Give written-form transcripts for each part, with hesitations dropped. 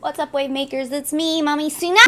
What's up, wave makers? It's me, Mommy Sina.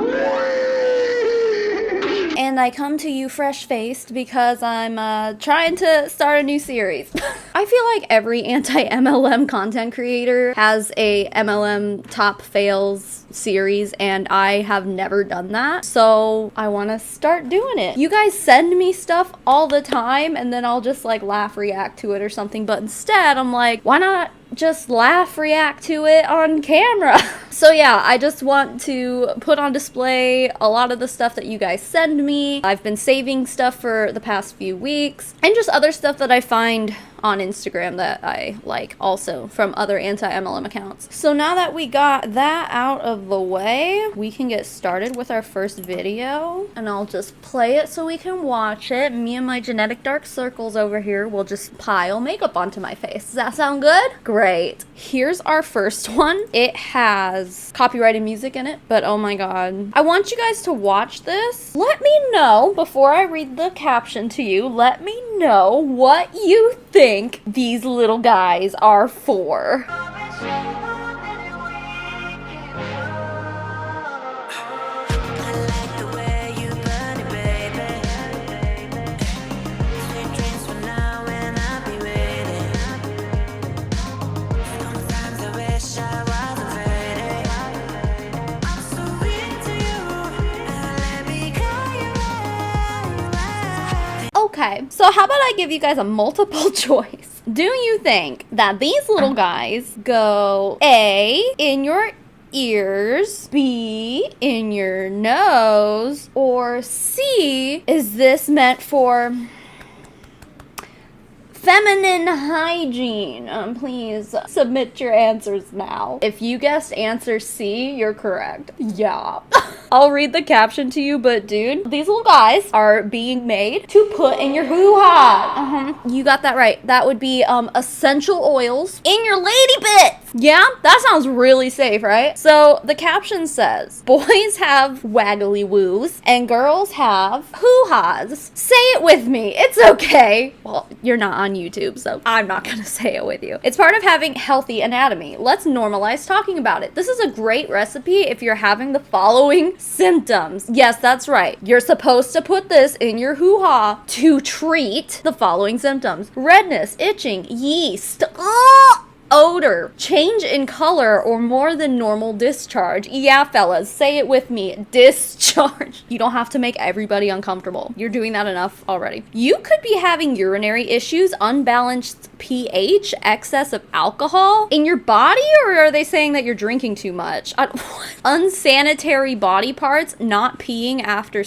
And I come to you fresh-faced because I'm trying to start a new series. I feel like every anti-MLM content creator has a MLM top fails series, and I have never done that. So I want to start doing it. You guys send me stuff all the time, and then I'll just like laugh react to it or something. But instead, I'm like, why not just laugh react to it on camera? So yeah, I just want to put on display a lot of the stuff that you guys send me. I've been saving stuff for the past few weeks, and just other stuff that I find on Instagram that I like also from other anti-MLM accounts. So now that we got that out of the way, we can get started with our first video, and I'll just play it so we can watch it. Me and my genetic dark circles over here will just pile makeup onto my face. Does that sound good? Great. Here's our first one. It has copyrighted music in it, but oh my god. I want you guys to watch this. Let me know, before I read the caption to you, let me know what you think these little guys are for. Okay, so how about I give you guys a multiple choice? Do you think that these little guys go A, in your ears, B, in your nose, or C, is this meant for feminine hygiene? Please submit your answers now. If you guessed answer C, you're correct. Yeah. I'll read the caption to you, but dude, these little guys are being made to put in your hoo-ha. You got that right. That would be essential oils in your lady bits. Yeah, that sounds really safe, right? So the caption says, boys have waggly woos and girls have hoo-has. Say it with me. It's okay. Well, you're not on YouTube, so I'm not gonna say it with you. It's part of having healthy anatomy. Let's normalize talking about it. This is a great recipe if you're having the following symptoms. Yes, that's right. You're supposed to put this in your hoo-ha to treat the following symptoms: redness, itching, yeast, odor, change in color, or more than normal discharge. Yeah, fellas, say it with me. Discharge. You don't have to make everybody uncomfortable. You're doing that enough already. You could be having urinary issues, unbalanced pH, excess of alcohol in your body, or are they saying that you're drinking too much? Unsanitary body parts, not peeing after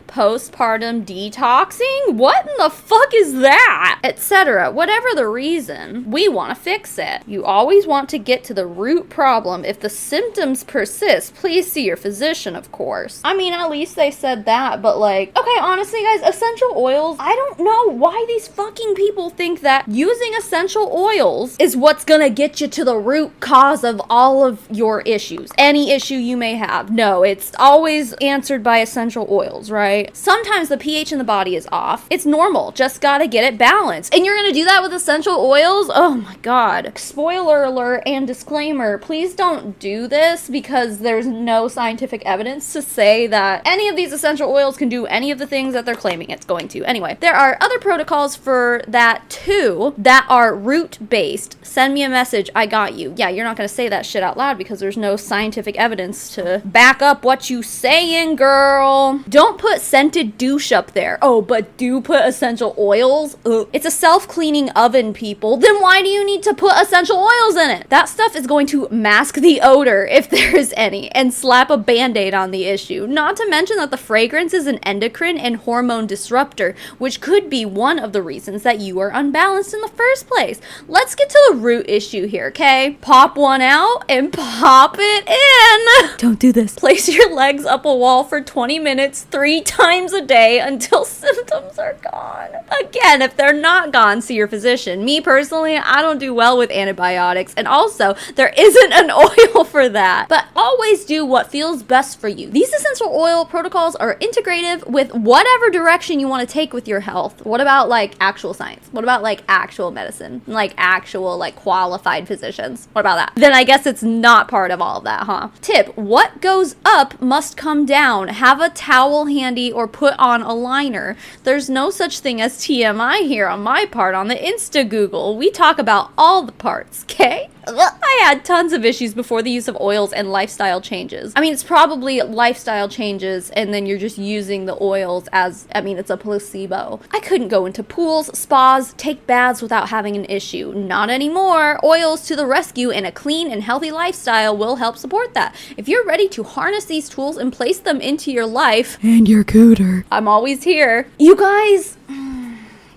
postpartum detoxing? What in the fuck is that? Etc. Whatever the reason, we want to fix it. You always want to get to the root problem. If the symptoms persist, please see your physician, of course. I mean, at least they said that, but like, okay, honestly, guys, essential oils, I don't know why these fucking people think that using essential oils is what's gonna get you to the root cause of all of your issues. Any issue you may have. No, it's always answered by essential oils, right? Sometimes the pH in the body is off. It's normal. Just gotta get it balanced. And you're gonna do that with essential oils? Oh my god. Spoiler alert and disclaimer, please don't do this because there's no scientific evidence to say that any of these essential oils can do any of the things that they're claiming it's going to. Anyway, there are other protocols for that too that are root-based. Send me a message, I got you. Yeah, you're not gonna say that shit out loud because there's no scientific evidence to back up what you saying, girl. Don't put scented douche up there. Oh, but do put essential oils? Ugh. It's a self-cleaning oven, people. Then why do you need to put essential oils in it? That stuff is going to mask the odor, if there is any, and slap a band-aid on the issue. Not to mention that the fragrance is an endocrine and hormone disruptor, which could be one of the reasons that you are unbalanced in the first place. Let's get to the root issue here, okay? Pop one out and pop it in. Don't do this. Place your legs up a wall for 20 minutes 3 times a day until symptoms are gone. Again, if they're not gone, see your physician. Me personally, I don't do well with antibiotics, and also there isn't an oil for that. But always do what feels best for you. These essential oil protocols are integrative with whatever direction you want to take with your health. What about like actual science? What about like actual medicine? Like actual like qualified physicians? What about that? Then I guess it's not part of all of that, huh? Tip: what goes up must come down. Have a towel handy or put on a liner. There's no such thing as TMI here on my part on the Insta Google. We talk about all the parts, okay? I had tons of issues before the use of oils and lifestyle changes. I mean, it's probably lifestyle changes and then you're just using the oils as, I mean, it's a placebo. I couldn't go into pools, spas, take baths without having an issue. Not anymore. Oils to the rescue, and a clean and healthy lifestyle will help support that. If you're ready to harness these tools and place them into your life and your cooter, I'm always here. You guys...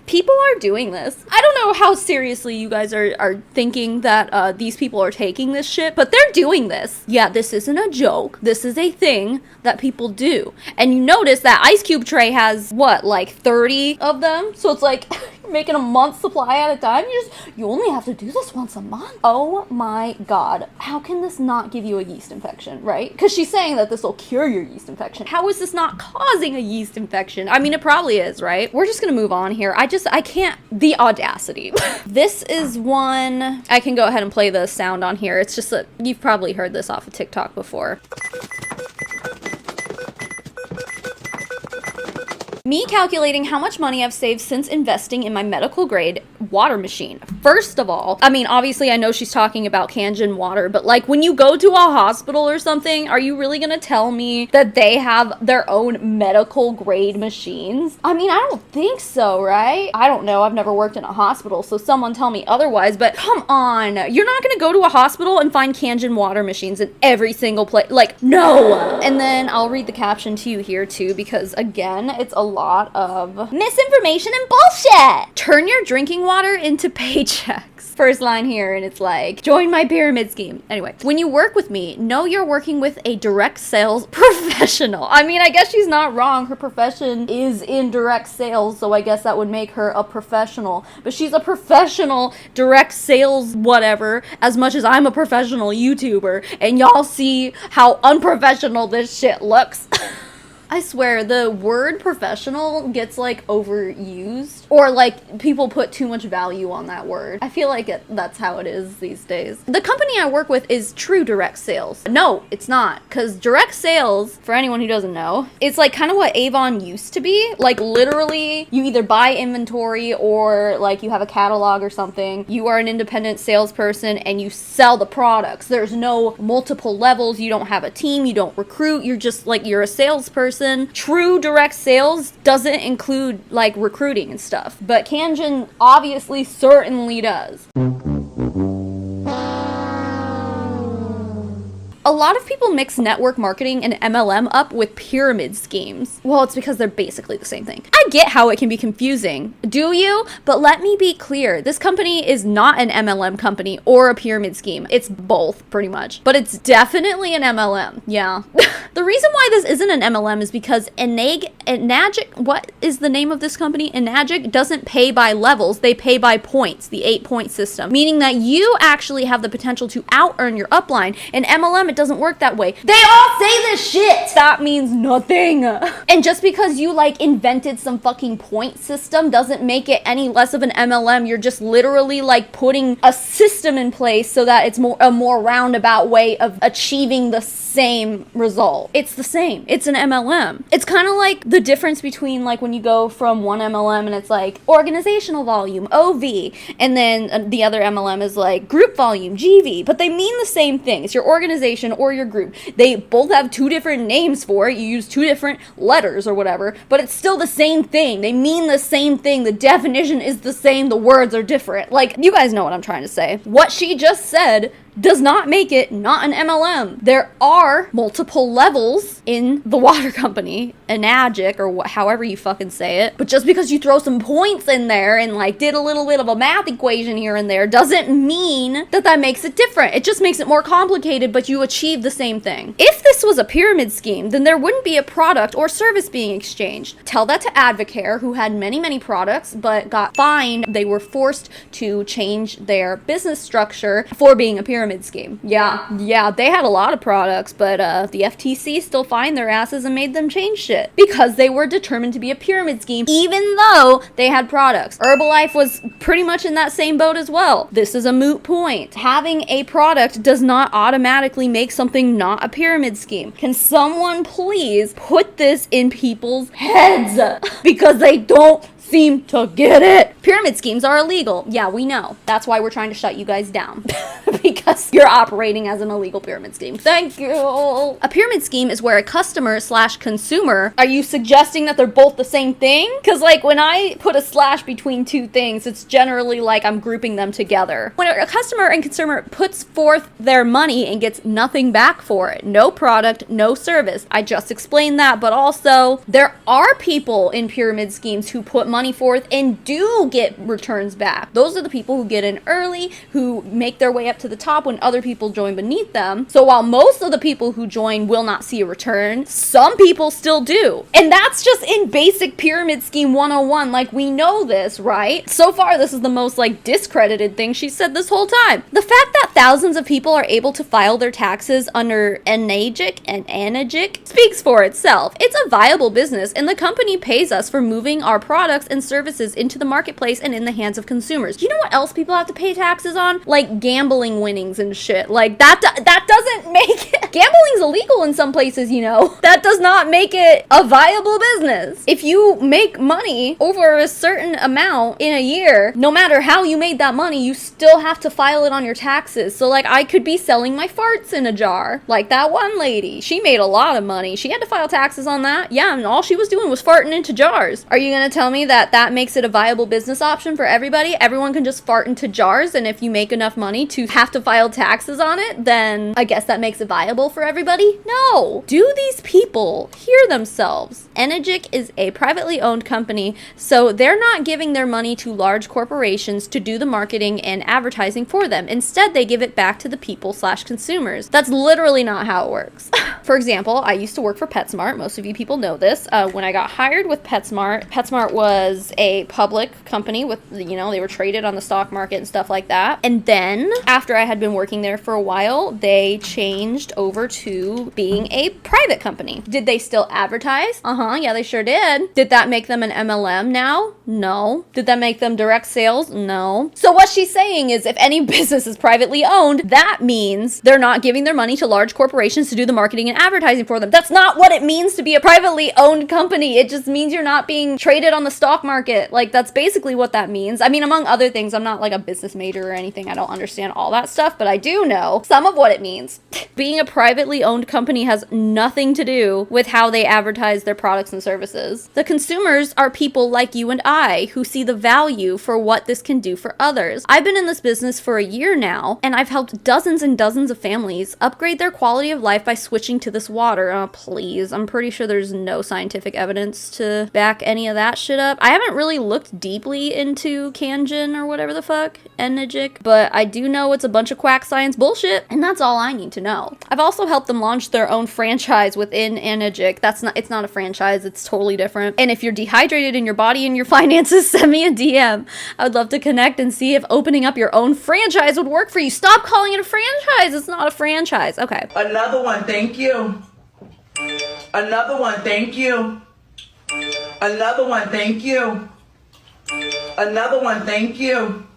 people are doing this. I don't know how seriously you guys are thinking that these people are taking this shit, but they're doing this. Yeah, this isn't a joke. This is a thing that people do. And you notice that ice cube tray has, what, like 30 of them? So it's like... making a month's supply at a time. You only have to do this once a month. Oh my god. How can this not give you a yeast infection, right? Because she's saying that this will cure your yeast infection. How is this not causing a yeast infection? I mean, it probably is, right? We're just gonna move on here. I can't, the audacity. This is one, I can go ahead and play the sound on here. It's just that you've probably heard this off of TikTok before. Me calculating how much money I've saved since investing in my medical grade water machine. First of all, I mean, obviously I know she's talking about Kangen water, but like when you go to a hospital or something, are you really gonna tell me that they have their own medical grade machines? I mean, I don't think so, right? I don't know. I've never worked in a hospital, so someone tell me otherwise, but come on. You're not gonna go to a hospital and find Kangen water machines in every single place. Like, no. And then I'll read the caption to you here too, because again, it's a lot of misinformation and bullshit. Turn your drinking water into paychecks. First line here, and it's like, join my pyramid scheme. Anyway, when you work with me, know you're working with a direct sales professional. I mean, I guess she's not wrong. Her profession is in direct sales, so I guess that would make her a professional. But she's a professional direct sales whatever, as much as I'm a professional YouTuber, and y'all see how unprofessional this shit looks. I swear, the word professional gets, like, overused. Or, like, people put too much value on that word. I feel like that's how it is these days. The company I work with is True Direct Sales. No, it's not. Because direct sales, for anyone who doesn't know, it's, like, kind of what Avon used to be. Like, literally, you either buy inventory or, like, you have a catalog or something. You are an independent salesperson and you sell the products. There's no multiple levels. You don't have a team. You don't recruit. You're just, like, you're a salesperson. True direct sales doesn't include like recruiting and stuff, but Kangen obviously certainly does. A lot of people mix network marketing and MLM up with pyramid schemes. Well, it's because they're basically the same thing. I get how it can be confusing. Do you? But let me be clear. This company is not an MLM company or a pyramid scheme. It's both, pretty much. But it's definitely an MLM. Yeah. The reason why this isn't an MLM is because Enagic, what is the name of this company? Enagic doesn't pay by levels. They pay by points, the 8-point system. Meaning that you actually have the potential to out-earn your upline. In MLM, it doesn't work that way. They all say this shit! That means nothing. And just because you like invented some fucking point system doesn't make it any less of an MLM. You're just literally like putting a system in place so that it's a more roundabout way of achieving the same result. It's the same. It's an MLM. It's kind of like the difference between like when you go from one MLM and it's like organizational volume, OV, and then the other MLM is like group volume, GV, but they mean the same thing. It's your organization or your group. They both have two different names for it. You use two different letters or whatever, but it's still the same thing. They mean the same thing. The definition is the same. The words are different. Like, you guys know what I'm trying to say. What she just said does not make it not an MLM. There are multiple levels in the water company, Enagic, or however you fucking say it. But just because you throw some points in there and like did a little bit of a math equation here and there doesn't mean that that makes it different. It just makes it more complicated, but you achieve the same thing. If this was a pyramid scheme, then there wouldn't be a product or service being exchanged. Tell that to Advocare, who had many products but got fined. They were forced to change their business structure for being a pyramid scheme. Yeah, they had a lot of products, but the FTC still fined their asses and made them change shit because they were determined to be a pyramid scheme, even though they had products. Herbalife was pretty much in that same boat as well. This is a moot point. Having a product does not automatically make something not a pyramid scheme. Can someone please put this in people's heads? Because they don't seem to get it. Pyramid schemes are illegal. Yeah, we know. That's why we're trying to shut you guys down. Because you're operating as an illegal pyramid scheme. Thank you. A pyramid scheme is where a customer / consumer, are you suggesting that they're both the same thing? Because like when I put a slash between two things, it's generally like I'm grouping them together. When a customer and consumer puts forth their money and gets nothing back for it, no product, no service. I just explained that, but also there are people in pyramid schemes who put money forth and do get returns back. Those are the people who get in early, who make their way up to the top when other people join beneath them. So while most of the people who join will not see a return, some people still do. And that's just in basic pyramid scheme 101. Like, we know this, right? So far, this is the most like discredited thing she said this whole time. The fact that thousands of people are able to file their taxes under Enagic and Anagic speaks for itself. It's a viable business, and the company pays us for moving our products and services into the marketplace and in the hands of consumers. You know what else people have to pay taxes on? Like gambling winnings and shit. Like that doesn't make it. Gambling's illegal in some places, you know. That does not make it a viable business. If you make money over a certain amount in a year, no matter how you made that money, you still have to file it on your taxes. So like I could be selling my farts in a jar. Like that one lady. She made a lot of money. She had to file taxes on that. Yeah, and all she was doing was farting into jars. Are you gonna tell me that makes it a viable business option for everybody? Everyone can just fart into jars, and if you make enough money to have to file taxes on it, then I guess that makes it viable for everybody? No. Do these people hear themselves? Enagic is a privately owned company, so they're not giving their money to large corporations to do the marketing and advertising for them. Instead, they give it back to the people / consumers. That's literally not how it works. For example, I used to work for PetSmart. Most of you people know this. When I got hired with PetSmart was a public company with, you know, they were traded on the stock market and stuff like that. And then after I had been working there for a while, they changed over to being a private company. Did they still advertise? Yeah, they sure did. Did that make them an MLM now? No. Did that make them direct sales? No. So what she's saying is if any business is privately owned, that means they're not giving their money to large corporations to do the marketing and advertising for them. That's not what it means to be a privately owned company. It just means you're not being traded on the stock market. Like, that's basically what that means. I mean, among other things, I'm not like a business major or anything. I don't understand all that stuff, but I do know some of what it means. Being a privately owned company has nothing to do with how they advertise their products and services. The consumers are people like you and I who see the value for what this can do for others. I've been in this business for a year now, and I've helped dozens and dozens of families upgrade their quality of life by switching to this water. Oh, please. I'm pretty sure there's no scientific evidence to back any of that shit up. I haven't really looked deeply into Kangen or whatever the fuck, Enagic, but I do know it's a bunch of quack science bullshit, and that's all I need to know. I've also helped them launch their own franchise within Enagic. It's not a franchise, it's totally different. And if you're dehydrated in your body and your finances, send me a DM. I would love to connect and see if opening up your own franchise would work for you. Stop calling it a franchise. It's not a franchise. Okay. Another one, thank you. Another one, thank you. Another one, thank you. Another one, thank you.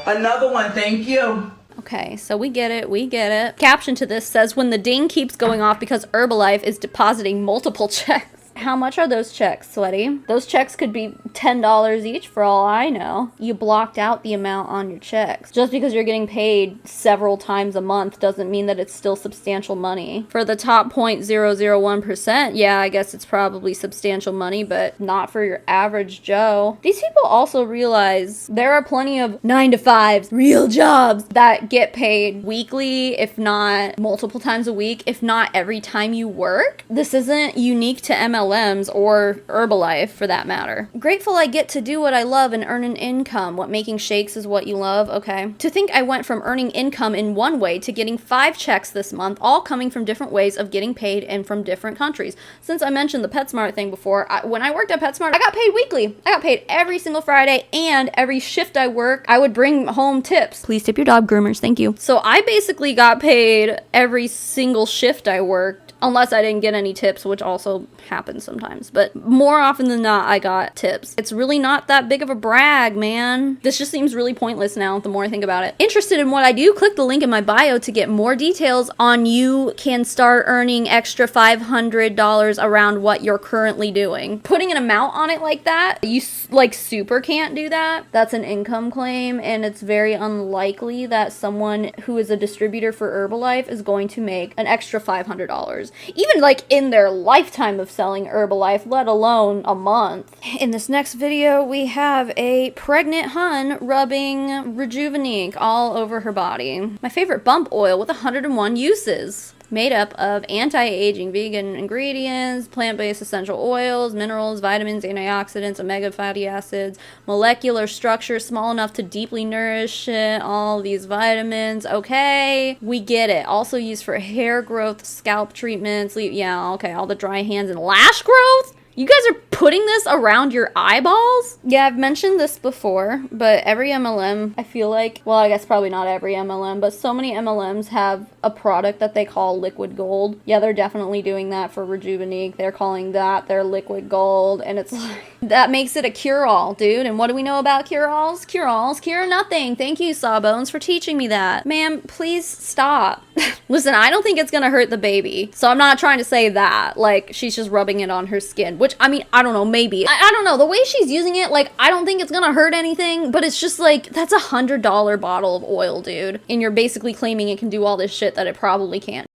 Another one, thank you. Okay, so we get it. Caption to this says, when the ding keeps going off because Herbalife is depositing multiple checks. How much are those checks, sweaty? Those checks could be $10 each for all I know. You blocked out the amount on your checks. Just because you're getting paid several times a month doesn't mean that it's still substantial money. For the top 0.001%, yeah, I guess it's probably substantial money, but not for your average Joe. These people also realize there are plenty of 9-to-5s, real jobs, that get paid weekly, if not multiple times a week, if not every time you work. This isn't unique to MLMs or Herbalife for that matter. Grateful I get to do what I love and earn an income. What, making shakes is what you love? Okay. To think I went from earning income in one way to getting 5 checks this month, all coming from different ways of getting paid and from different countries. Since I mentioned the PetSmart thing before, when I worked at PetSmart, I got paid weekly. I got paid every single Friday, and every shift I work, I would bring home tips. Please tip your dog groomers, thank you. So I basically got paid every single shift I worked, unless I didn't get any tips, which also happens sometimes. But more often than not, I got tips. It's really not that big of a brag, man. This just seems really pointless now, the more I think about it. Interested in what I do? Click the link in my bio to get more details on you can start earning extra $500 around what you're currently doing. Putting an amount on it like that, you like super can't do that. That's an income claim, and it's very unlikely that someone who is a distributor for Herbalife is going to make an extra $500. Even like in their lifetime of selling Herbalife, let alone a month. In this next video, we have a pregnant hun rubbing Rejuvenate all over her body. My favorite bump oil with 101 uses. Made up of anti-aging vegan ingredients, plant-based essential oils, minerals, vitamins, antioxidants, omega fatty acids, molecular structure small enough to deeply nourish it, all these vitamins. Okay, we get it. Also used for hair growth, scalp treatments, yeah, okay, all the dry hands and lash growth? You guys are putting this around your eyeballs? Yeah, I've mentioned this before, but every MLM, I feel like, well, I guess probably not every MLM, but so many MLMs have a product that they call liquid gold. Yeah, they're definitely doing that for Rejuvenate. They're calling that their liquid gold, and it's like, that makes it a cure-all, dude. And what do we know about cure-alls? Cure-alls cure nothing. Thank you, Sawbones, for teaching me that. Ma'am, please stop. Listen, I don't think it's gonna hurt the baby, so I'm not trying to say that. Like, she's just rubbing it on her skin, which, I mean, I don't know, maybe. I don't know. The way she's using it, like, I don't think it's gonna hurt anything, but it's just like, that's $100 bottle of oil, dude. And you're basically claiming it can do all this shit that it probably can't.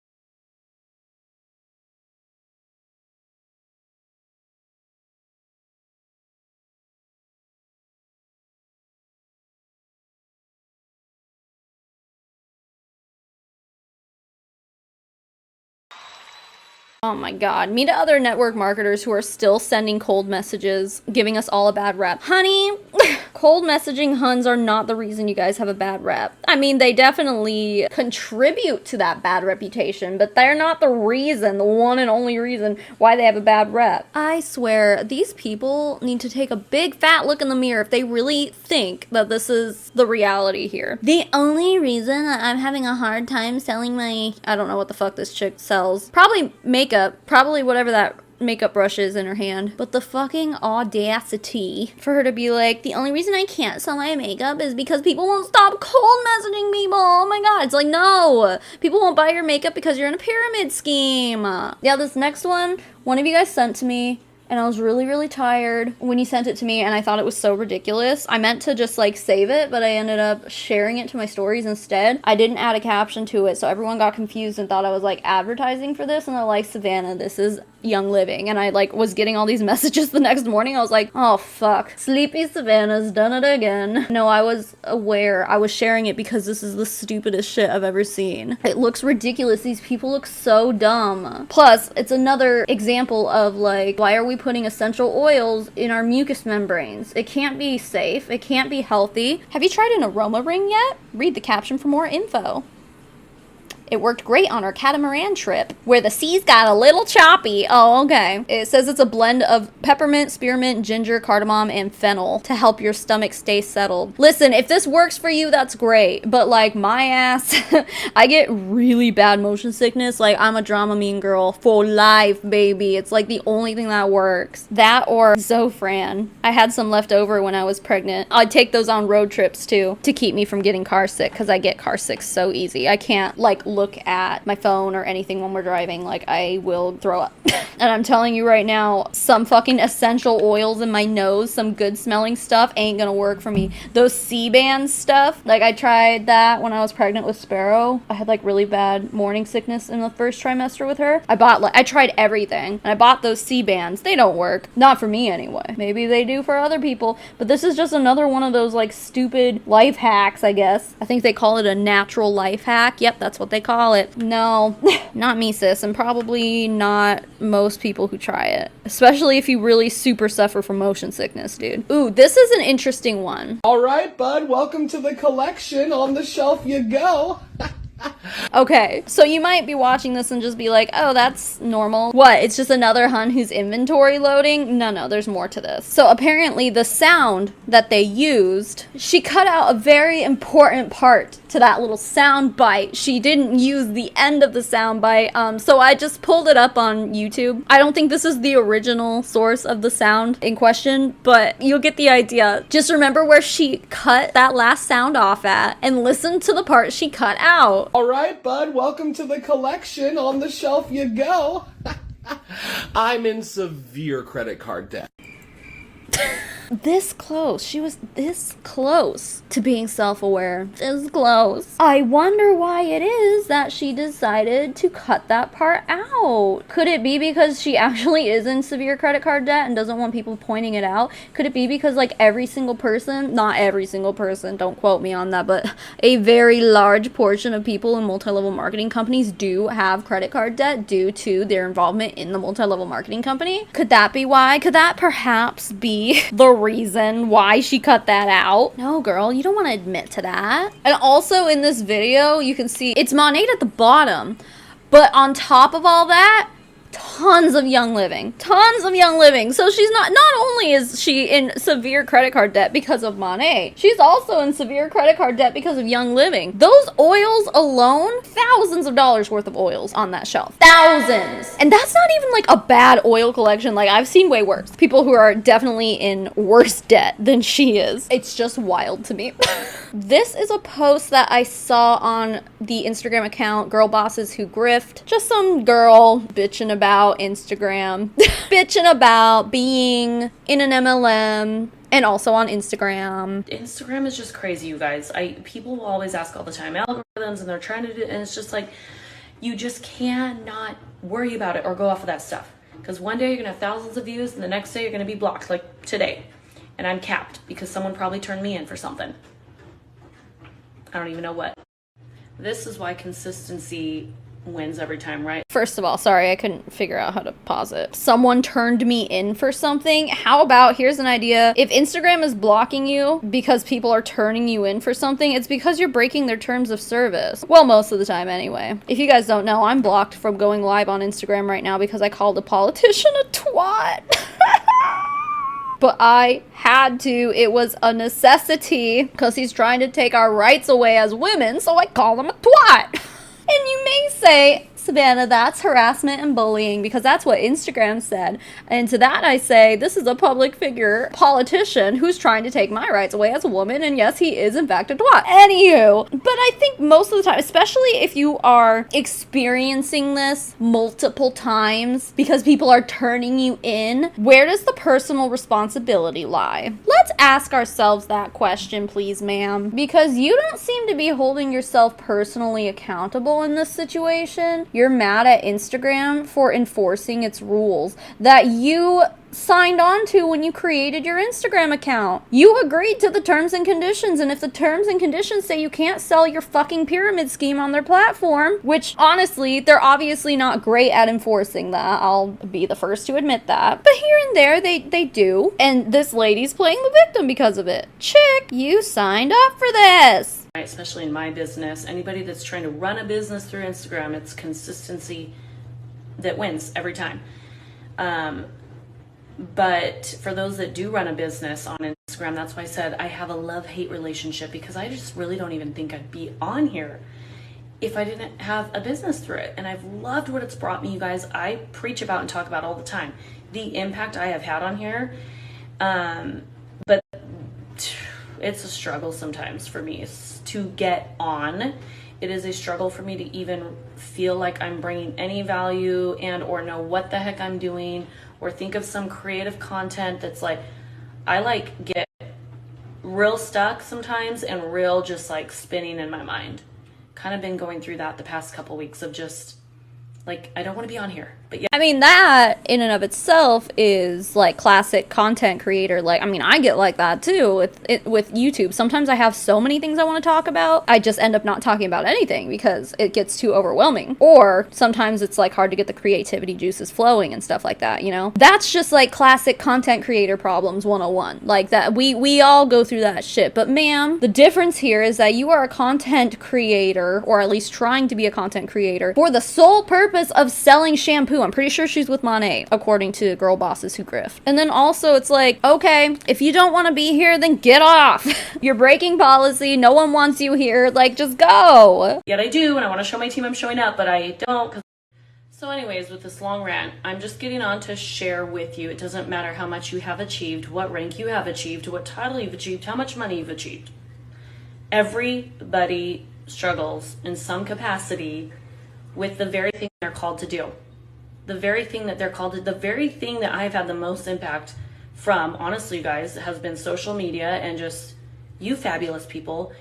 Oh my god. Meet other network marketers who are still sending cold messages, giving us all a bad rep. Honey, cold messaging huns are not the reason you guys have a bad rep. I mean, they definitely contribute to that bad reputation, but they're not the reason, the one and only reason why they have a bad rep. I swear, these people need to take a big fat look in the mirror if they really think that this is the reality here. The only reason that I'm having a hard time selling my, I don't know what the fuck this chick sells, probably makeup, probably whatever that makeup brush is in her hand, but the fucking audacity for her to be like, the only reason I can't sell my makeup is because people won't stop cold messaging people. Oh my god. It's like, no, people won't buy your makeup because you're in a pyramid scheme. Yeah, this next one of you guys sent to me, and I was really, really tired when you sent it to me, and I thought it was so ridiculous. I meant to just, like, save it, but I ended up sharing it to my stories instead. I didn't add a caption to it, so everyone got confused and thought I was, like, advertising for this, and they're like, Savannah, this is Young Living. And I, like, was getting all these messages the next morning. I was like, oh, fuck. Sleepy Savannah's done it again. No, I was aware. I was sharing it because this is the stupidest shit I've ever seen. It looks ridiculous. These people look so dumb. Plus, it's another example of, like, why are we putting essential oils in our mucous membranes? It can't be safe. It can't be healthy. Have you tried an aroma ring yet? Read the caption for more info. It worked great on our catamaran trip, where the seas got a little choppy. Oh, okay. It says it's a blend of peppermint, spearmint, ginger, cardamom, and fennel to help your stomach stay settled. Listen, if this works for you, that's great. But, like, my ass, I get really bad motion sickness. Like, I'm a Dramamine girl for life, baby. It's, like, the only thing that works. That or Zofran. I had some left over when I was pregnant. I'd take those on road trips, too, to keep me from getting car sick, because I get car sick so easy. I can't, like, look look at my phone or anything when we're driving, like, I will throw up. And I'm telling you right now, some fucking essential oils in my nose, some good smelling stuff ain't gonna work for me. Those C-band stuff, like, I tried that when I was pregnant with Sparrow. I had like really bad morning sickness in the first trimester with her. I tried everything, and I bought those C-bands. They don't work. Not for me anyway. Maybe they do for other people, but this is just another one of those like stupid life hacks, I guess. I think they call it a natural life hack. Yep, that's what they call it. No, not me, sis, and probably not most people who try it, especially if you really super suffer from motion sickness, dude. Ooh, this is an interesting one. All right, bud, welcome to the collection. On the shelf you go. Okay, so you might be watching this and just be like, oh, that's normal. What, it's just another hun who's inventory loading? No, there's more to this. So apparently the sound that they used, she cut out a very important part to that little sound bite. She didn't use the end of the sound bite, so I just pulled it up on YouTube. I don't think this is the original source of the sound in question, but you'll get the idea. Just remember where she cut that last sound off at and listen to the part she cut out. All right, bud, welcome to the collection. On the shelf you go. I'm in severe credit card debt. This close. She was this close to being self-aware. This close. I wonder why it is that she decided to cut that part out. Could it be because she actually is in severe credit card debt and doesn't want people pointing it out? Could it be because like every single person, not every single person, don't quote me on that, but a very large portion of people in multi-level marketing companies do have credit card debt due to their involvement in the multi-level marketing company? Could that be why? Could that perhaps be the reason why she cut that out? No, girl, you don't want to admit to that. And also in this video, you can see it's Monat at the bottom, but on top of all that, tons of Young Living. So she's not only is she in severe credit card debt because of Monat, she's also in severe credit card debt because of Young Living. Those oils alone, thousands of dollars worth of oils on that shelf. Thousands. And that's not even like a bad oil collection. Like, I've seen way worse. People who are definitely in worse debt than she is. It's just wild to me. This is a post that I saw on the Instagram account Girl Bosses Who Grift. Just some girl bitching about Instagram, bitching about being in an MLM, and also on Instagram. Instagram is just crazy, you guys. People will always ask all the time algorithms, and they're trying to do, and it's just like, you just cannot worry about it or go off of that stuff, because one day you're gonna have thousands of views and the next day you're gonna be blocked, like today, and I'm capped because someone probably turned me in for something. I don't even know what. This is why consistency wins every time, right? First of all, sorry, I couldn't figure out how to pause it. Someone turned me in for something. How about, here's an idea. If Instagram is blocking you because people are turning you in for something, it's because you're breaking their terms of service. Well, most of the time anyway. If you guys don't know, I'm blocked from going live on Instagram right now because I called a politician a twat. But I had to. It was a necessity because he's trying to take our rights away as women, so I call him a twat. And you may say, Savannah, that's harassment and bullying, because that's what Instagram said. And to that I say, this is a public figure politician who's trying to take my rights away as a woman, and yes, he is in fact a twat. Anywho, but I think most of the time, especially if you are experiencing this multiple times because people are turning you in, where does the personal responsibility lie? Let's ask ourselves that question, please, ma'am, because you don't seem to be holding yourself personally accountable in this situation. You're mad at Instagram for enforcing its rules that you signed on to when you created your Instagram account. You agreed to the terms and conditions, and if the terms and conditions say you can't sell your fucking pyramid scheme on their platform, which honestly, they're obviously not great at enforcing that, I'll be the first to admit that, but here and there they do, and this lady's playing the victim because of it. Chick, you signed up for this. Especially in my business, anybody that's trying to run a business through Instagram, it's consistency that wins every time. But for those that do run a business on Instagram, that's why I said I have a love-hate relationship, because I just really don't even think I'd be on here if I didn't have a business through it. And I've loved what it's brought me, you guys. I preach about and talk about all the time the impact I have had on here. But it's a struggle sometimes for me to get on it is a struggle for me to even feel like I'm bringing any value and or know what the heck I'm doing, or think of some creative content that's like, I like get real stuck sometimes and real just like spinning in my mind. Kind of been going through that the past couple weeks of just like, I don't want to be on here, but yeah. I mean, that in and of itself is like classic content creator. Like, I mean, I get like that too with YouTube. Sometimes I have so many things I want to talk about, I just end up not talking about anything because it gets too overwhelming. Or sometimes it's like hard to get the creativity juices flowing and stuff like that, you know? That's just like classic content creator problems 101. Like that, we all go through that shit. But ma'am, the difference here is that you are a content creator, or at least trying to be a content creator, for the sole purpose of selling shampoo. I'm pretty sure she's with Monet, according to girl bosses who grift. And then also it's like, okay, if you don't want to be here, then get off. You're breaking policy. No one wants you here. Like, just go. Yet I do, and I want to show my team I'm showing up, but I don't. So anyways, with this long rant, I'm just getting on to share with you. It doesn't matter how much you have achieved, what rank you have achieved, what title you've achieved, how much money you've achieved. Everybody struggles in some capacity with the very thing they're called to do. The very thing that they're called to, the very thing that I've had the most impact from, honestly, you guys, has been social media and just you fabulous people,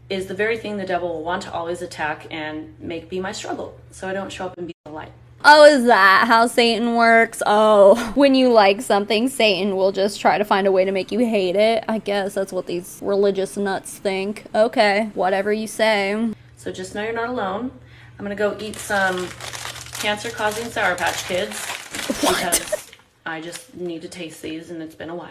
is the very thing the devil will want to always attack and make be my struggle, so I don't show up and be the light. Oh, is that how Satan works? Oh, when you like something, Satan will just try to find a way to make you hate it. I guess that's what these religious nuts think. Okay, whatever you say. So just know you're not alone. I'm gonna go eat some cancer-causing Sour Patch Kids because I just need to taste these, and it's been a while.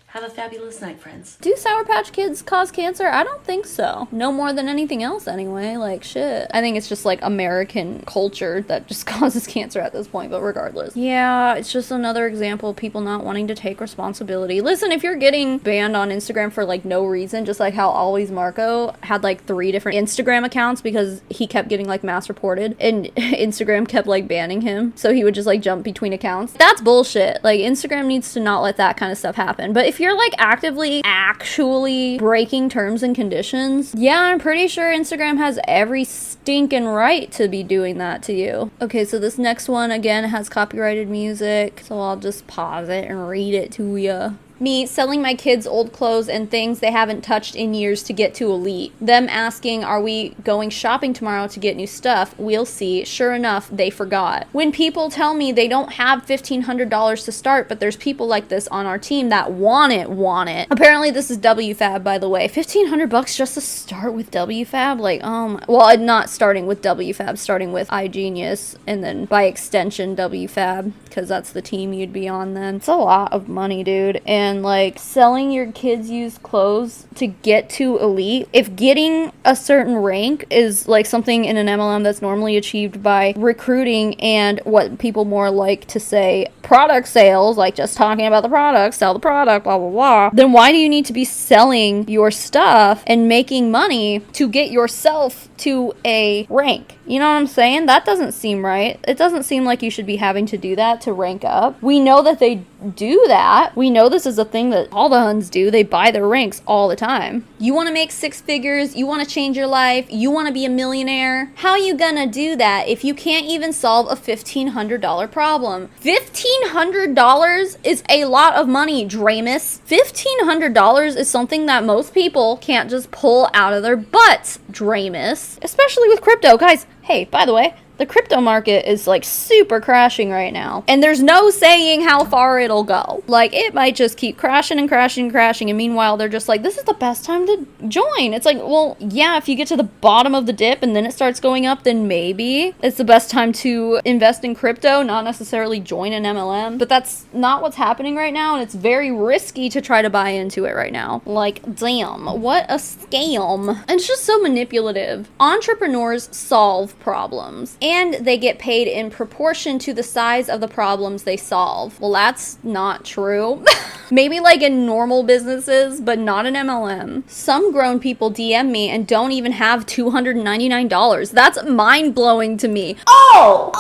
Have a fabulous night, friends. Do Sour Patch Kids cause cancer? I don't think so. No more than anything else anyway. Like, shit. I think it's just like American culture that just causes cancer at this point, but regardless. Yeah, it's just another example of people not wanting to take responsibility. Listen, if you're getting banned on Instagram for like no reason, just like how Always Marco had like 3 different Instagram accounts because he kept getting like mass reported and Instagram kept like banning him. So he would just like jump between accounts. That's bullshit. Like, Instagram needs to not let that kind of stuff happen. But if you're like actively actually breaking terms and conditions, yeah, I'm pretty sure Instagram has every stinking right to be doing that to you. Okay, so this next one again has copyrighted music, so I'll just pause it and read it to ya. Me selling my kids old clothes and things they haven't touched in years to get to elite. Them asking, are we going shopping tomorrow to get new stuff? We'll see. Sure enough, they forgot. When people tell me they don't have $1,500 to start, but there's people like this on our team that want it. Apparently this is WFAB, by the way. $1,500 just to start with WFAB? Like, well, not starting with WFAB, starting with iGenius, and then by extension WFAB, because that's the team you'd be on then. It's a lot of money, dude. And like selling your kids used clothes to get to elite, if getting a certain rank is like something in an MLM that's normally achieved by recruiting and what people more like to say product sales, like just talking about the product, sell the product, blah blah blah, then why do you need to be selling your stuff and making money to get yourself to a rank? You know what I'm saying? That doesn't seem right. It doesn't seem like you should be having to do that to rank up. We know that they do that. We know this is a thing that all the Huns do. They buy their ranks all the time. You want to make 6 figures? You want to change your life? You want to be a millionaire? How are you gonna do that if you can't even solve a $1,500 problem? $1,500 is a lot of money, Dramus. $1,500 is something that most people can't just pull out of their butts, Dramus. Especially with crypto. Guys, hey, by the way, the crypto market is like super crashing right now. And there's no saying how far it'll go. Like, it might just keep crashing and crashing and crashing. And meanwhile, they're just like, this is the best time to join. It's like, well, yeah, if you get to the bottom of the dip and then it starts going up, then maybe it's the best time to invest in crypto, not necessarily join an MLM. But that's not what's happening right now. And it's very risky to try to buy into it right now. Like, damn, what a scam. And it's just so manipulative. Entrepreneurs solve problems. And they get paid in proportion to the size of the problems they solve. Well, that's not true. Maybe like in normal businesses, but not in MLM. Some grown people DM me and don't even have $299. That's mind-blowing to me. Oh,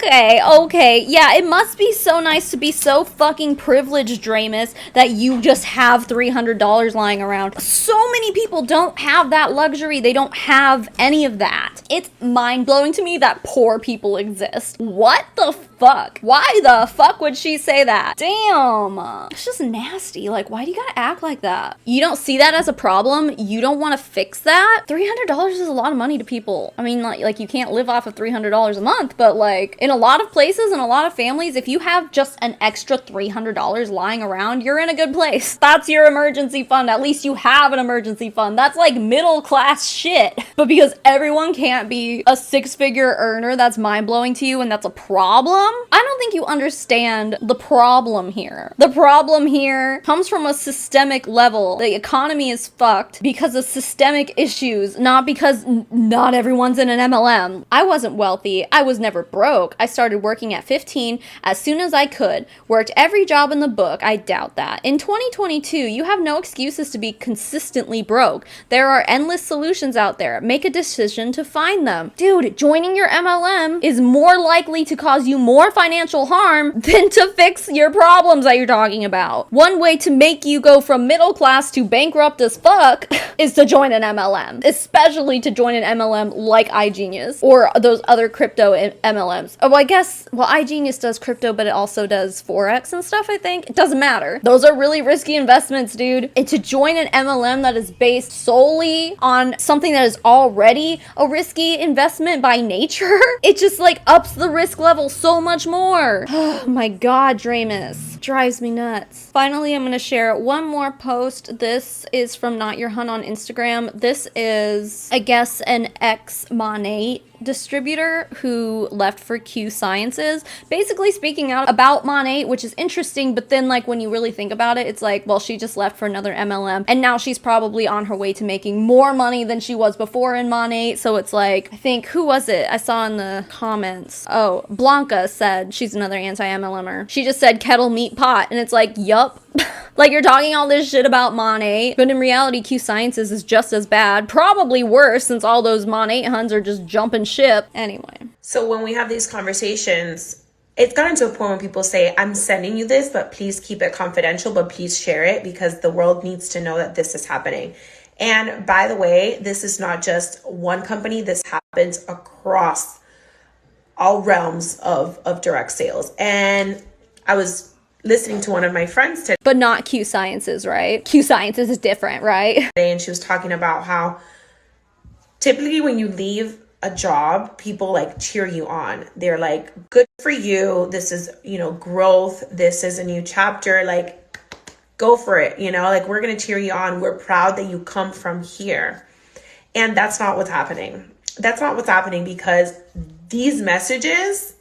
Okay. Yeah, it must be so nice to be so fucking privileged, Dramus, that you just have $300 lying around. So many people don't have that luxury. They don't have any of that. It's mind-blowing to me that poor people exist. What the fuck? Why the fuck would she say that? Damn. It's just nasty. Like, why do you gotta act like that? You don't see that as a problem? You don't want to fix that? $300 is a lot of money to people. I mean, like you can't live off of $300 a month, but like in a lot of places and a lot of families, if you have just an extra $300 lying around, you're in a good place. That's your emergency fund. At least you have an emergency fund. That's like middle class shit. But because everyone can't be a six-figure earner, that's mind-blowing to you and that's a problem? I don't think you understand the problem here. The problem here comes from a systemic level. The economy is fucked because of systemic issues, not because not everyone's in an MLM. I wasn't wealthy. I was never broke. I started working at 15 as soon as I could. Worked every job in the book. I doubt that. In 2022, you have no excuses to be consistently broke. There are endless solutions out there. Make a decision to find them. Dude, joining your MLM is more likely to cause you more financial harm than to fix your problems that you're talking about. One way to make you go from middle class to bankrupt as fuck is to join an MLM, especially to join an MLM like iGenius or those other crypto MLMs. Oh, I guess, well, iGenius does crypto, but it also does Forex and stuff, I think. It doesn't matter. Those are really risky investments, dude. And to join an MLM that is based solely on something that is already a risky investment by nature, it just like ups the risk level so much more. Oh my god, Dramus. Drives me nuts. Finally, I'm going to share one more post. This is from Not Your Hun on Instagram. This is, I guess, an ex-Monat distributor who left for Q Sciences, basically speaking out about Monat, which is interesting, but then like when you really think about it, it's like, well, she just left for another MLM and now she's probably on her way to making more money than she was before in Monat. So it's like, I think, who was it? I saw in the comments. Oh, Blanca said she's another anti-MLMer. She just said kettle meat pot and it's like, yup. Like, you're talking all this shit about Monat, but in reality, Q Sciences is just as bad, probably worse, since all those Monat Huns are just jumping ship. Anyway. So when we have these conversations, it's gotten to a point where people say, I'm sending you this, but please keep it confidential, but please share it because the world needs to know that this is happening. And by the way, this is not just one company. This happens across all realms of direct sales. And I was listening to one of my friends today. But not Q Sciences, right? Q Sciences is different, right? And she was talking about how typically when you leave a job, people like cheer you on. They're like, good for you. This is, growth. This is a new chapter. Like, go for it. Like, we're going to cheer you on. We're proud that you come from here. And that's not what's happening. That's not what's happening because these messages,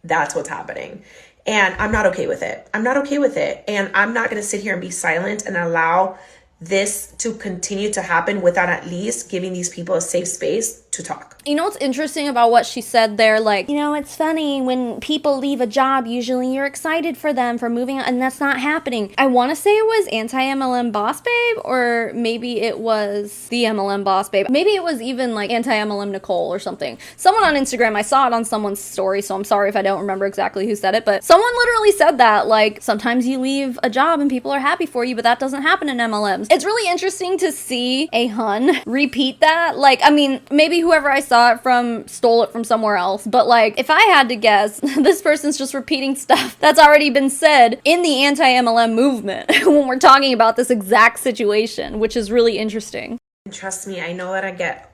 that's what's happening. And I'm not okay with it. I'm not okay with it. And I'm not going to sit here and be silent and allow this to continue to happen without at least giving these people a safe space to talk. You know what's interesting about what she said there? Like, it's funny when people leave a job, usually you're excited for them for moving on, and that's not happening. I want to say it was anti-MLM boss babe, or maybe it was the MLM boss babe. Maybe it was even like anti-MLM Nicole or something. Someone on Instagram, I saw it on someone's story, so I'm sorry if I don't remember exactly who said it, but someone literally said that, like, sometimes you leave a job and people are happy for you, but that doesn't happen in MLMs. It's really interesting to see a Hun repeat that. Like, I mean, maybe whoever I saw it from stole it from somewhere else, but like, if I had to guess, this person's just repeating stuff that's already been said in the anti-MLM movement when we're talking about this exact situation, which is really interesting. Trust me, I know that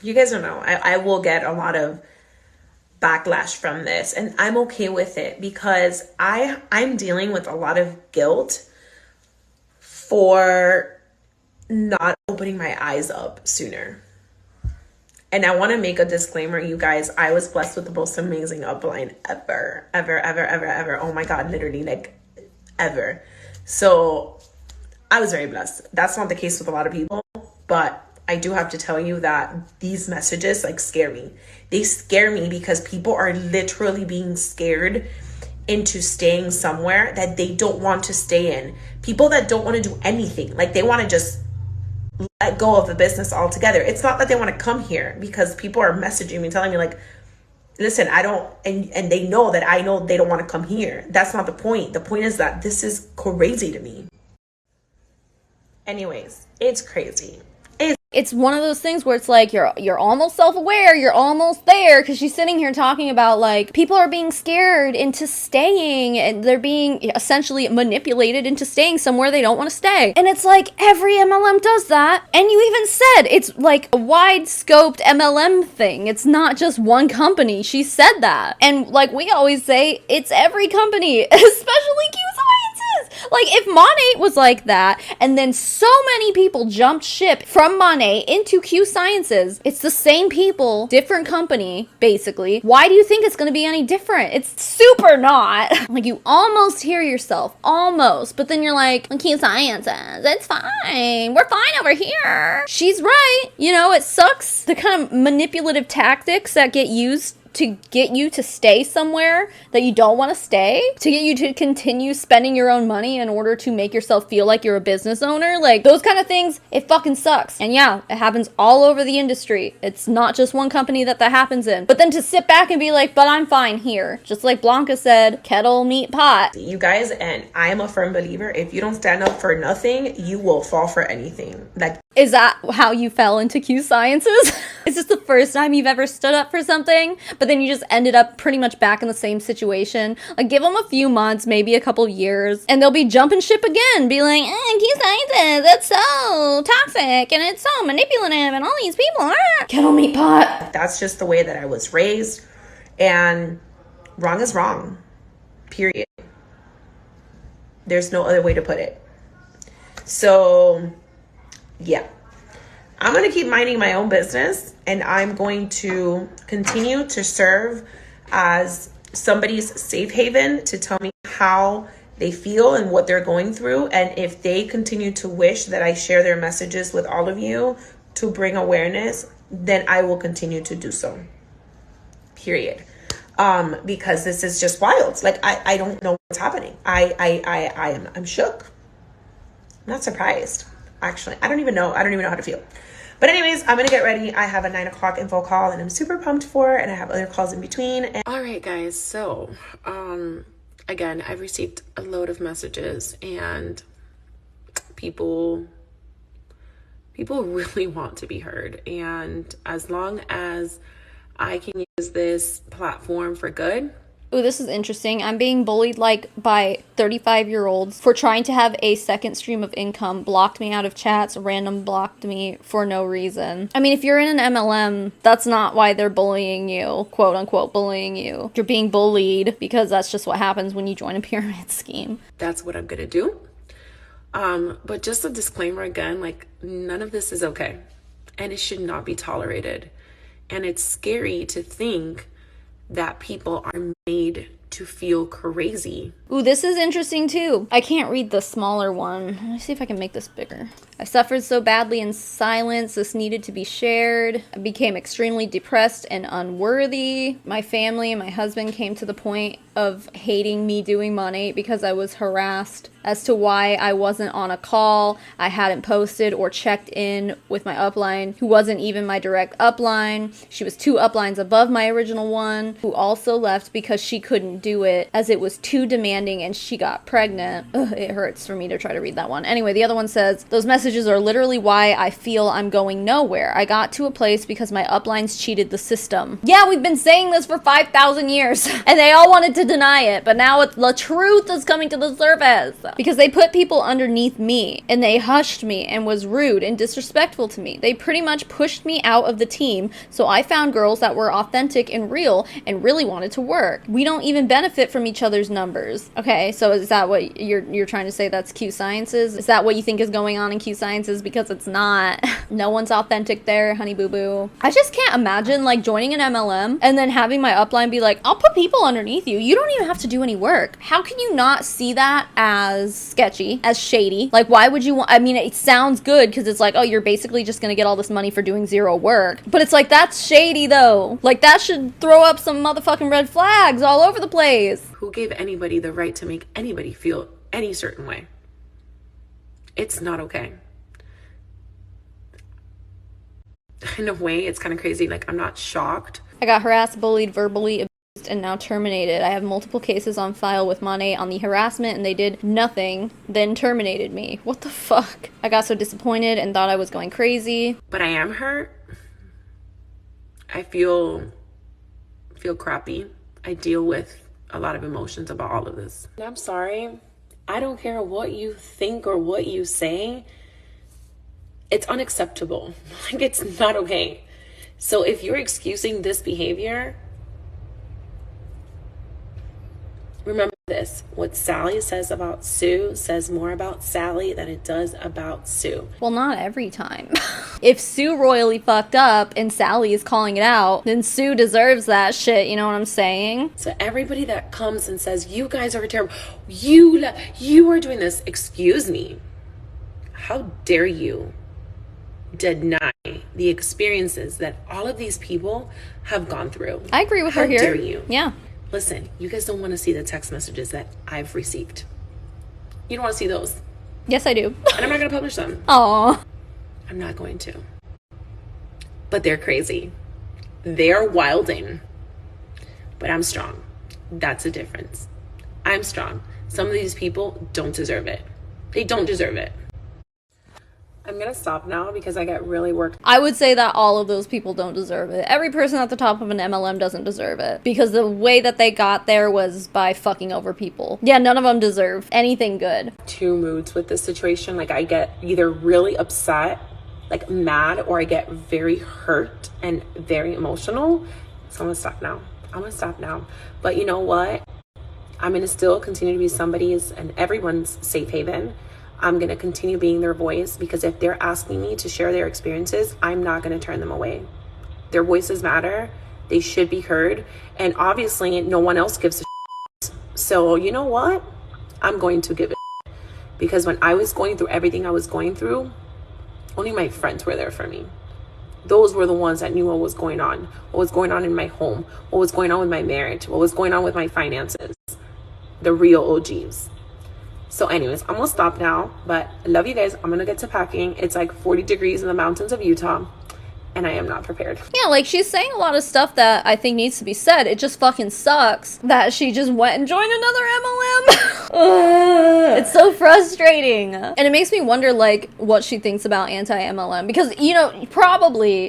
you guys don't know, I will get a lot of backlash from this, and I'm okay with it because I'm dealing with a lot of guilt for not opening my eyes up sooner. And I want to make a disclaimer, you guys. I was blessed with the most amazing upline ever. Oh my God, literally, like, ever. So I was very blessed. That's not the case with a lot of people, but I do have to tell you that these messages like scare me. They scare me because people are literally being scared into staying somewhere that they don't want to stay in. People that don't want to do anything, like they want to just let go of the business altogether. It's not that they want to come here, because people are messaging me telling me like, listen, I don't, and they know that I know they don't want to come here. That's not the point. The point is that this is crazy to me. Anyways, it's crazy. It's one of those things where it's like you're almost self-aware, you're almost there, because she's sitting here talking about like people are being scared into staying and they're being essentially manipulated into staying somewhere they don't want to stay. And it's like every MLM does that. And you even said it's like a wide-scoped MLM thing. It's not just one company. She said that. And like we always say, it's every company, especially Q Sciences. Like if Monat was like that and then so many people jumped ship from Monat into Q Sciences, it's the same people, different company, basically. Why do you think it's going to be any different? It's super not. Like you almost hear yourself, almost, but then you're like, Q Sciences, it's fine. We're fine over here. She's right. You know, it sucks. The kind of manipulative tactics that get used to get you to stay somewhere that you don't want to stay, to get you to continue spending your own money in order to make yourself feel like you're a business owner, like those kind of things, it fucking sucks. And yeah, it happens all over the industry. It's not just one company that happens in. But then to sit back and be like, but I'm fine here. Just like Blanca said, kettle, meet, pot. You guys, and I am a firm believer, if you don't stand up for nothing, you will fall for anything. Like, is that how you fell into Q Sciences? Is this the first time you've ever stood up for something, but then you just ended up pretty much back in the same situation? Like, give them a few months, maybe a couple years, and they'll be jumping ship again, be like, Q Sciences, that's so toxic, and it's so manipulative, and all these people, kettle, meat, pot. That's just the way that I was raised, and wrong is wrong, period. There's no other way to put it. So yeah, I'm going to keep minding my own business, and I'm going to continue to serve as somebody's safe haven to tell me how they feel and what they're going through. And if they continue to wish that I share their messages with all of you to bring awareness, then I will continue to do so, period. Because this is just wild. Like, I don't know what's happening. I'm shook. I'm not surprised. Actually, I don't even know how to feel. But anyways, I'm gonna get ready. I have a 9 o'clock info call and I'm super pumped for it, and I have other calls in between. All right, guys. So, again, I've received a load of messages, and people really want to be heard. And as long as I can use this platform for good. Ooh, this is interesting. I'm being bullied like by 35-year-olds for trying to have a second stream of income, blocked me out of chats, random blocked me for no reason. I mean, if you're in an MLM, that's not why they're bullying you, quote unquote bullying you. You're being bullied because that's just what happens when you join a pyramid scheme. That's what I'm gonna do. But just a disclaimer again, like, none of this is okay, and it should not be tolerated. And it's scary to think that people are made to feel crazy. Ooh, this is interesting too. I can't read the smaller one. Let me see if I can make this bigger. I suffered so badly in silence. This needed to be shared. I became extremely depressed and unworthy. My family and my husband came to the point of hating me doing Monat because I was harassed as to why I wasn't on a call. I hadn't posted or checked in with my upline, who wasn't even my direct upline. She was 2 uplines above my original one, who also left because she couldn't do it as it was too demanding and she got pregnant. Ugh, it hurts for me to try to read that one. Anyway, the other one says, those messages are literally why I feel I'm going nowhere. I got to a place because my uplines cheated the system. Yeah, we've been saying this for 5,000 years and they all wanted to deny it, but now the truth is coming to the surface because they put people underneath me and they hushed me and was rude and disrespectful to me. They pretty much pushed me out of the team, so I found girls that were authentic and real and really wanted to work. We don't even benefit from each other's numbers. Okay, so is that what you're trying to say? That's Q Sciences? Is that what you think is going on in Q Sciences? Because it's not. No one's authentic there, honey boo boo. I just can't imagine like joining an MLM and then having my upline be like, I'll put people underneath you. You don't even have to do any work. How can you not see that as sketchy, as shady? Like, why would you want, I mean, it sounds good because it's like, oh, you're basically just gonna get all this money for doing zero work. But it's like, that's shady though. Like, that should throw up some motherfucking red flags all over the place. Who gave anybody the right to make anybody feel any certain way? It's not okay. In a way, it's kind of crazy. Like, I'm not shocked I got harassed, bullied, verbally abused, and now terminated. I have multiple cases on file with Monet on the harassment, and they did nothing, then terminated me. What the fuck? I got so disappointed and thought I was going crazy. But I am hurt. I feel crappy. I deal with a lot of emotions about all of this. And I'm sorry. I don't care what you think or what you say. It's unacceptable. Like, it's not okay. So if you're excusing this behavior, remember this. What Sally says about Sue says more about Sally than it does about Sue. Well, not every time. If Sue royally fucked up and Sally is calling it out, then Sue deserves that shit, you know what I'm saying? So everybody that comes and says, you guys are terrible, you are doing this, excuse me. How dare you deny the experiences that all of these people have gone through? I agree with her here. How dare you? Yeah. Listen, you guys don't want to see the text messages that I've received. You don't want to see those. Yes, I do. And I'm not going to publish them. Aw. I'm not going to. But they're crazy. They're wilding. But I'm strong. That's the difference. I'm strong. Some of these people don't deserve it. They don't deserve it. I'm gonna stop now because I get really worked. I would say that all of those people don't deserve it. Every person at the top of an MLM doesn't deserve it. Because the way that they got there was by fucking over people. Yeah, none of them deserve anything good. Two moods with this situation. Like, I get either really upset, like mad, or I get very hurt and very emotional. So I'm gonna stop now. But you know what? I'm gonna still continue to be somebody's and everyone's safe haven. I'm going to continue being their voice, because if they're asking me to share their experiences, I'm not going to turn them away. Their voices matter. They should be heard. And obviously, no one else gives a shit. So you know what? I'm going to give it a shit. Because when I was going through everything I was going through, only my friends were there for me. Those were the ones that knew what was going on in my home, what was going on with my marriage, what was going on with my finances. The real OGs. So anyways, I'm gonna stop now, but I love you guys. I'm gonna get to packing. It's like 40 degrees in the mountains of Utah, and I am not prepared. Yeah, like, she's saying a lot of stuff that I think needs to be said. It just fucking sucks that she just went and joined another MLM. Ugh, it's so frustrating. And it makes me wonder, like, what she thinks about anti-MLM. Because, you know,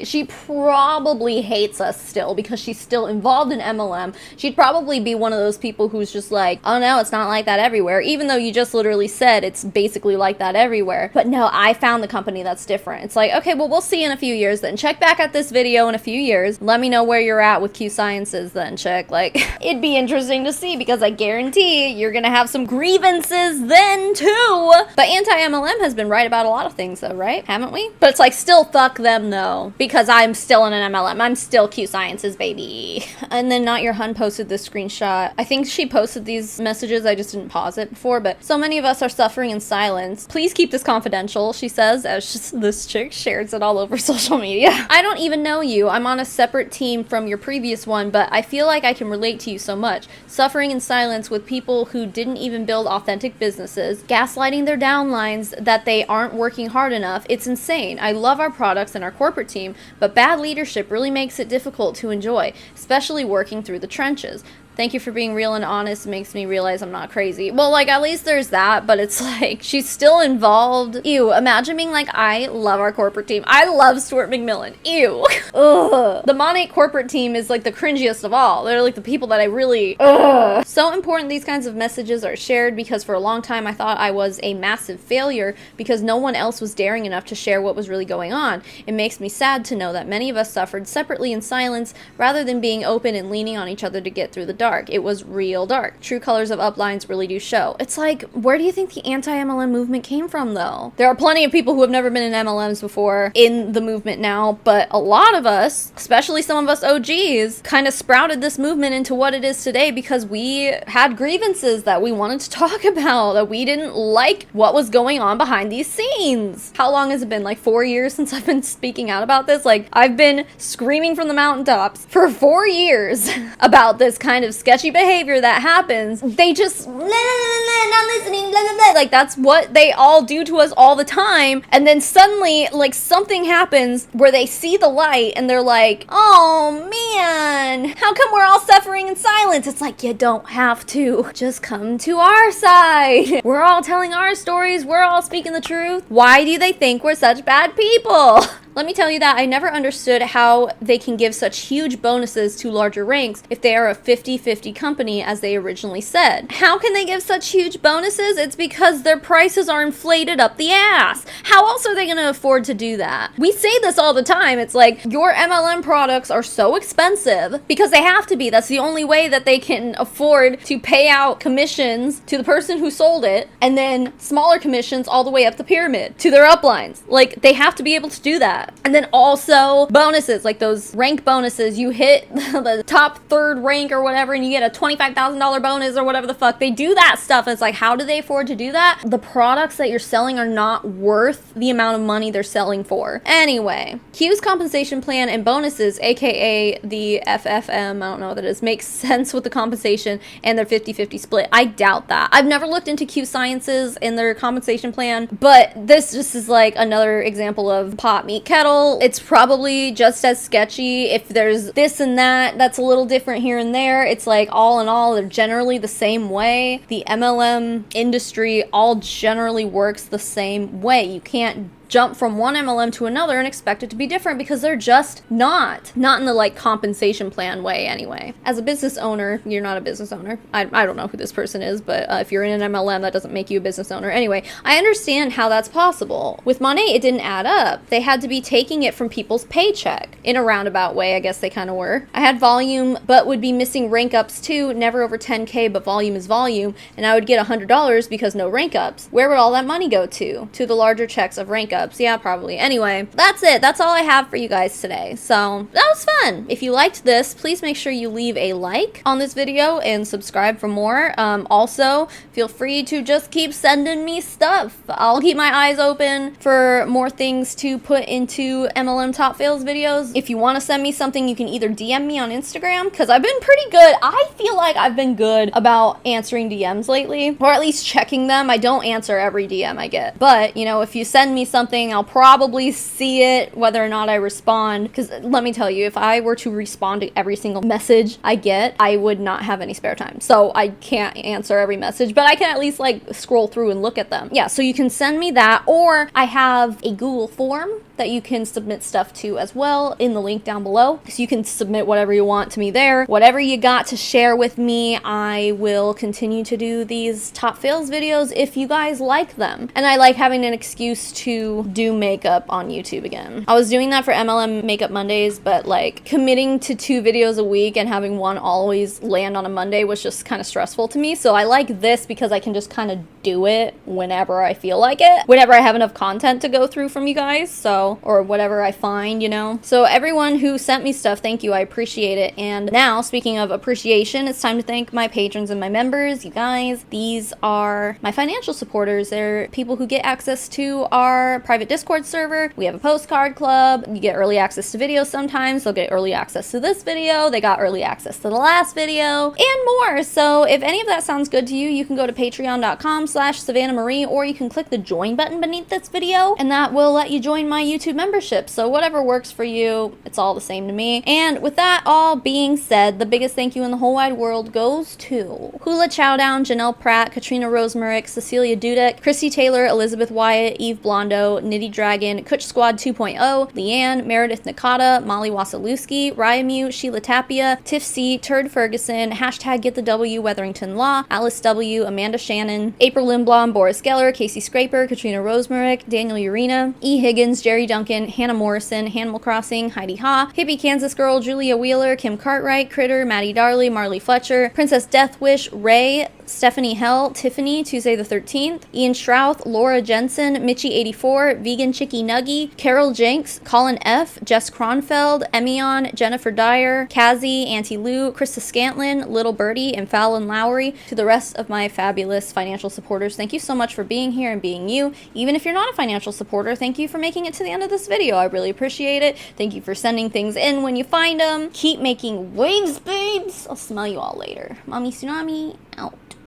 she probably hates us still because she's still involved in MLM. She'd probably be one of those people who's just like, oh no, it's not like that everywhere. Even though you just literally said it's basically like that everywhere. But no, I found the company that's different. It's like, okay, well, we'll see in a few years then. Check back at this video in a few years. Let me know where you're at with Q Sciences then, chick. Like, it'd be interesting to see, because I guarantee you're gonna have some grievances then too. But anti-MLM has been right about a lot of things though, right? Haven't we? But it's like, still fuck them though, because I'm still in an MLM. I'm still Q Sciences, baby. And then Not Your Hun posted this screenshot. I think she posted these messages, I just didn't pause it before, but so many of us are suffering in silence. Please keep this confidential, she says, as this chick shares it all over social media. I don't even know you. I'm on a separate team from your previous one, but I feel like I can relate to you so much. Suffering in silence with people who didn't even build authentic businesses, gaslighting their downlines that they aren't working hard enough. It's insane. I love our products and our corporate team, but bad leadership really makes it difficult to enjoy, especially working through the trenches. Thank you for being real and honest. It makes me realize I'm not crazy. Well, like, at least there's that, but it's like, she's still involved. Ew, imagine being like, I love our corporate team. I love Stuart McMillan. Ew. Ugh. The Monate corporate team is like the cringiest of all. They're like the people that I really, ugh. So important these kinds of messages are shared, because for a long time I thought I was a massive failure because no one else was daring enough to share what was really going on. It makes me sad to know that many of us suffered separately in silence rather than being open and leaning on each other to get through the dark. It was real dark. True colors of uplines really do show. It's like, where do you think the anti-MLM movement came from though? There are plenty of people who have never been in MLMs before in the movement now, but a lot of us, especially some of us OGs, kind of sprouted this movement into what it is today because we had grievances that we wanted to talk about, that we didn't like what was going on behind these scenes. How long has it been? Like 4 years since I've been speaking out about this? Like, I've been screaming from the mountaintops for 4 years about this kind of sketchy behavior that happens, they just, not listening, blah, blah, blah. Like, that's what they all do to us all the time. And then suddenly, like, something happens where they see the light and they're like, oh man, how come we're all suffering in silence? It's like, you don't have to. Just come to our side. We're all telling our stories. We're all speaking the truth. Why do they think we're such bad people? Let me tell you that I never understood how they can give such huge bonuses to larger ranks if they are a 50-50 company as they originally said. How can they give such huge bonuses? It's because their prices are inflated up the ass. How else are they going to afford to do that? We say this all the time. It's like, your MLM products are so expensive because they have to be. That's the only way that they can afford to pay out commissions to the person who sold it, and then smaller commissions all the way up the pyramid to their uplines. Like, they have to be able to do that. And then also bonuses, like those rank bonuses. You hit the top third rank or whatever and you get a $25,000 bonus or whatever the fuck. They do that stuff. It's like, how do they afford to do that? The products that you're selling are not worth the amount of money they're selling for. Anyway, Q's compensation plan and bonuses, aka the FFM, I don't know what that is, makes sense with the compensation and their 50-50 split. I doubt that. I've never looked into Q Sciences and their compensation plan, but this just is like another example of pot meat kettle. It's probably just as sketchy. If there's this and that, that's a little different here and there. It's like, all in all, they're generally the same way. The MLM industry all generally works the same way. You can't jump from one MLM to another and expect it to be different because they're just not in the like compensation plan way anyway. As a business owner, you're not a business owner. I don't know who this person is, but if you're in an MLM, that doesn't make you a business owner. Anyway, I understand how that's possible. With Monet, it didn't add up. They had to be taking it from people's paycheck. In a roundabout way, I guess they kind of were. I had volume, but would be missing rank ups too, never over 10K, but volume is volume, and I would get $100 because no rank ups. Where would all that money go to? To the larger checks of rank ups. Yeah, probably. Anyway, that's it. That's all I have for you guys today. So that was fun. If you liked this, please make sure you leave a like on this video and subscribe for more. Also, feel free to just keep sending me stuff. I'll keep my eyes open for more things to put into MLM Top Fails videos. If you want to send me something, you can either DM me on Instagram, because I've been pretty good. I feel like I've been good about answering DMs lately, or at least checking them. I don't answer every DM I get, but you know, if you send me something, I'll probably see it whether or not I respond, because let me tell you, if I were to respond to every single message I get, I would not have any spare time. So I can't answer every message, but I can at least like scroll through and look at them. Yeah, so you can send me that, or I have a Google form that you can submit stuff to as well in the link down below. So you can submit whatever you want to me there. Whatever you got to share with me, I will continue to do these Top Fails videos if you guys like them. And I like having an excuse to do makeup on YouTube again. I was doing that for MLM Makeup Mondays, but like committing to 2 videos a week and having one always land on a Monday was just kind of stressful to me. So I like this because I can just kind of do it whenever I feel like it, whenever I have enough content to go through from you guys. So, or whatever I find, you know. So everyone who sent me stuff, thank you. I appreciate it. And now, speaking of appreciation, it's time to thank my patrons and my members. You guys, these are my financial supporters. They're people who get access to our private Discord server. We have a postcard club. You get early access to videos sometimes. They'll get early access to this video. They got early access to the last video and more. So if any of that sounds good to you, you can go to patreon.com/Savannah Marie, or you can click the join button beneath this video, and that will let you join my YouTube membership. So whatever works for you, it's all the same to me. And with that all being said, the biggest thank you in the whole wide world goes to Hula Chowdown, Janelle Pratt, Katrina Rosemerick, Cecilia Dudek, Christy Taylor, Elizabeth Wyatt, Eve Blondo, Nitty Dragon, Kutch Squad 2.0, Leanne, Meredith Nakata, Molly Wasilewski, Ryamu, Sheila Tapia, Tiff C, Turd Ferguson, hashtag Get the W, Weatherington Law, Alice W, Amanda Shannon, April Lindblom, Boris Geller, Casey Scraper, Katrina Rosemerick, Daniel Urena, E. Higgins, Jerry Duncan, Hannah Morrison, Animal Crossing, Heidi Ha, Hippie Kansas Girl, Julia Wheeler, Kim Cartwright, Critter, Maddie Darley, Marley Fletcher, Princess Deathwish, Ray, Stephanie Hell, Tiffany, Tuesday the 13th, Ian Strouth, Laura Jensen, Mitchie84, Vegan Chicky Nuggy, Carol Jenks, Colin F., Jess Kronfeld, Emion, Jennifer Dyer, Kazi, Auntie Lou, Krista Scantlin, Little Birdie, and Fallon Lowry. To the rest of my fabulous financial supporters, thank you so much for being here and being you. Even if you're not a financial supporter, thank you for making it to the end end of this video. I really appreciate it. Thank you for sending things in when you find them. Keep making waves, babes. I'll smell you all later. Mommy Tsunami out.